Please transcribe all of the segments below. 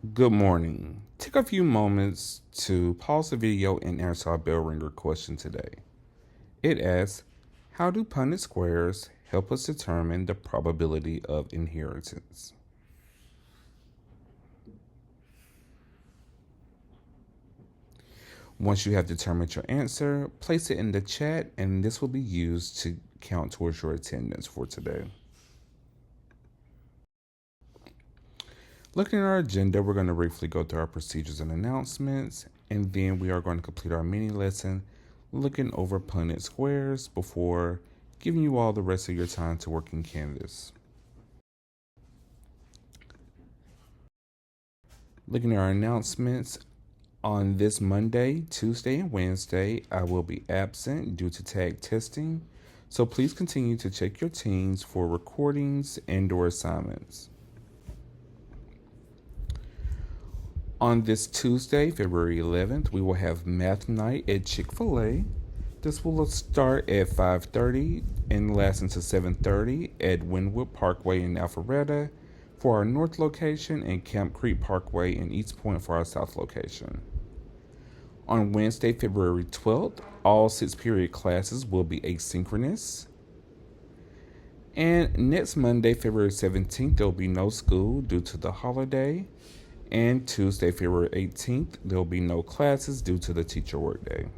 Good morning. Take a few moments to pause the video and answer our bell ringer question today. It asks, how do Punnett squares help us determine the probability of inheritance? Once you have determined your answer, place it in the chat and this will be used to count towards your attendance for today. Looking at our agenda, we're going to briefly go through our procedures and announcements, and then we are going to complete our mini lesson looking over Punnett squares before giving you all the rest of your time to work in Canvas. Looking at our announcements, on this Monday, Tuesday, and Wednesday, I will be absent due to tag testing, so please continue to check your teams for recordings and/or assignments. On this Tuesday, February 11th, we will have math night at Chick-fil-A. This will start at 5:30 and last until 7:30 at Wynwood Parkway in Alpharetta for our north location and Camp Creek Parkway in East Point for our south location. On Wednesday, February 12th, all 6-period classes will be asynchronous. And next Monday, February 17th, there will be no school due to the holiday. And Tuesday, February 18th, there will be no classes due to the teacher workday.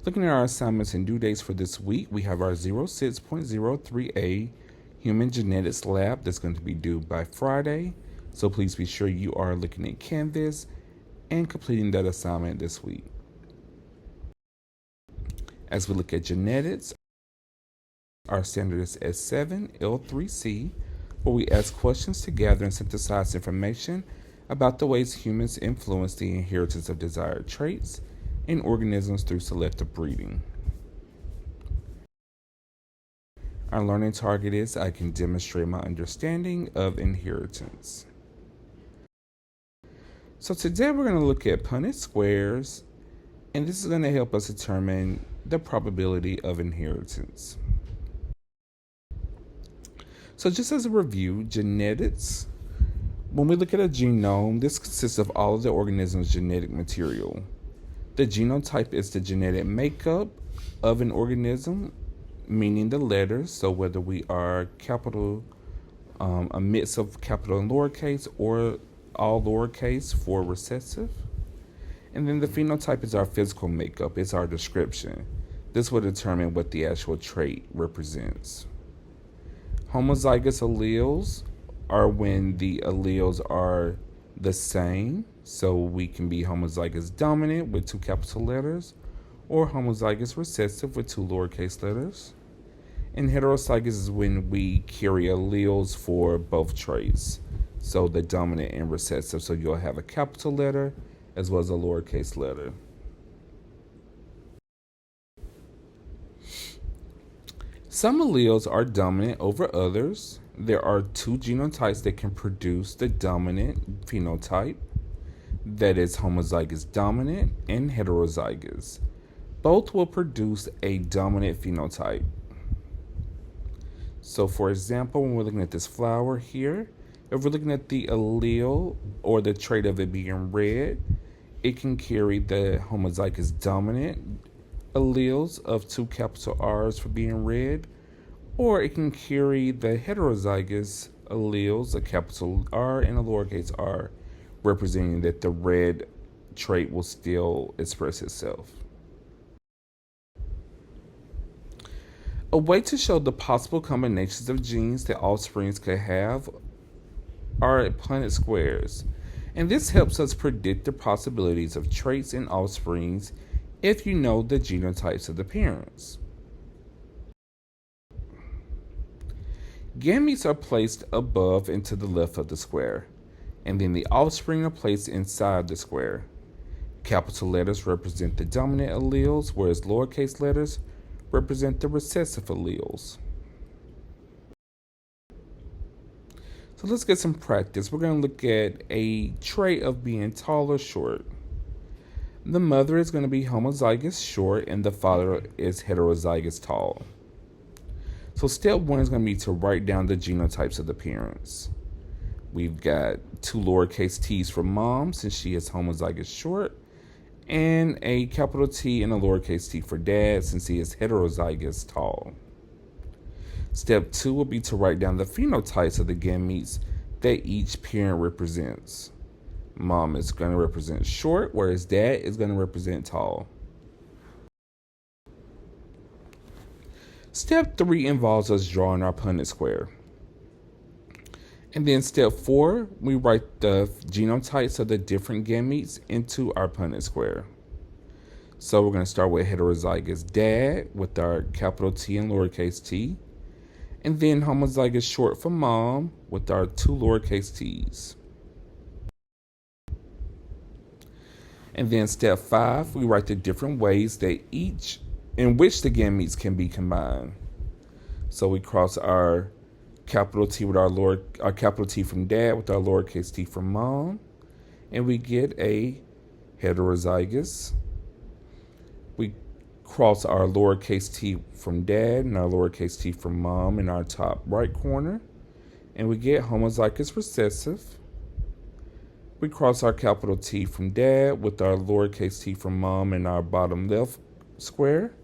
Looking at our assignments and due dates for this week, we have our 06.03a Human Genetics Lab that's going to be due by Friday. So please be sure you are looking at Canvas and completing that assignment this week. As we look at genetics, our standard is S7, L3C, where we ask questions to gather and synthesize information about the ways humans influence the inheritance of desired traits in organisms through selective breeding. Our learning target is I can demonstrate my understanding of inheritance. So today we're going to look at Punnett squares, and this is going to help us determine the probability of inheritance. So just as a review, genetics, when we look at a genome, this consists of all of the organism's genetic material. The genotype is the genetic makeup of an organism, meaning the letters, so whether we are capital, a mix of capital and lowercase, or all lowercase for recessive. And then the phenotype is our physical makeup, it's our description. This will determine what the actual trait represents. Homozygous alleles are when the alleles are the same, so we can be homozygous dominant with 2 capital letters, or homozygous recessive with 2 lowercase letters. And heterozygous is when we carry alleles for both traits, so the dominant and recessive, so you'll have a capital letter as well as a lowercase letter. Some alleles are dominant over others. There are 2 genotypes that can produce the dominant phenotype, that is homozygous dominant and heterozygous. Both will produce a dominant phenotype. So for example, when we're looking at this flower here, if we're looking at the allele or the trait of it being red, it can carry the homozygous dominant alleles of 2 capital R's for being red, or it can carry the heterozygous alleles, a capital R and a lowercase r, representing that the red trait will still express itself. A way to show the possible combinations of genes that offsprings could have are Punnett squares, and this helps us predict the possibilities of traits in offsprings if you know the genotypes of the parents. Gametes are placed above and to the left of the square, and then the offspring are placed inside the square. Capital letters represent the dominant alleles, whereas lowercase letters represent the recessive alleles. So let's get some practice. We're going to look at a trait of being tall or short. The mother is going to be homozygous short and the father is heterozygous tall. So step 1 is going to be to write down the genotypes of the parents. We've got 2 lowercase t's for mom since she is homozygous short, and a capital T and a lowercase t for dad since he is heterozygous tall. Step 2 will be to write down the phenotypes of the gametes that each parent represents. Mom is going to represent short, whereas dad is going to represent tall. Step 3 involves us drawing our Punnett square. And then step 4, we write the genotypes of the different gametes into our Punnett square. So we're going to start with heterozygous dad with our capital T and lowercase t. And then homozygous short for mom with our 2 lowercase t's. And then step 5, we write the different ways that in which the gametes can be combined. So we cross our capital T with our capital T from dad with our lowercase t from mom, and we get a heterozygous. We cross our lowercase t from dad and our lowercase t from mom in our top right corner, and we get homozygous recessive. We cross our capital T from dad with our lowercase t from mom in our bottom left square,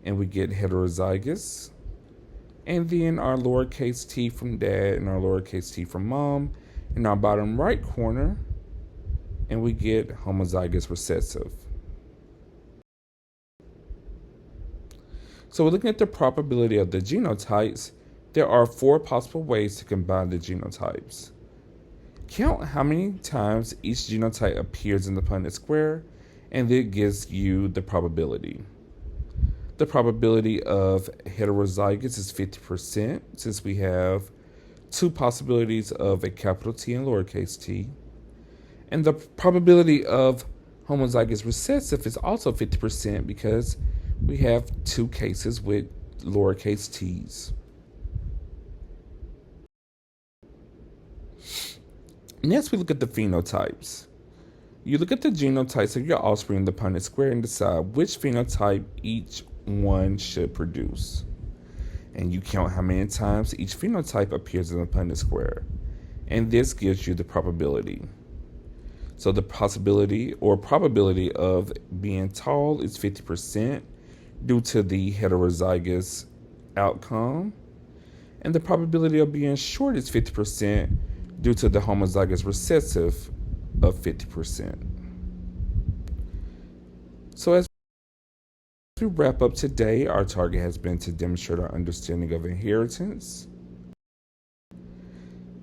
and we get heterozygous. And then our lowercase t from dad and our lowercase t from mom in our bottom right corner, and we get homozygous recessive. So we're looking at the probability of the genotypes. There are 4 possible ways to combine the genotypes. Count how many times each genotype appears in the Punnett square, and it gives you the probability. The probability of heterozygous is 50%, since we have 2 possibilities of a capital T and lowercase t. And the probability of homozygous recessive is also 50% because we have 2 cases with lowercase t's. Next, we look at the phenotypes. You look at the genotypes of your offspring in the Punnett square and decide which phenotype each one should produce. And you count how many times each phenotype appears in the Punnett square. And this gives you the probability. So the possibility or probability of being tall is 50% due to the heterozygous outcome. And the probability of being short is 50% due to the homozygous recessive of 50%. So as we wrap up today, our target has been to demonstrate our understanding of inheritance.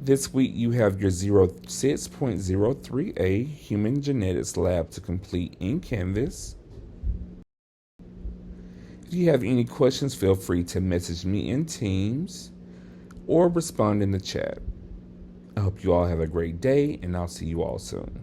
This week you have your 06.03a Human Genetics Lab to complete in Canvas. If you have any questions, feel free to message me in Teams or respond in the chat. I hope you all have a great day, and I'll see you all soon.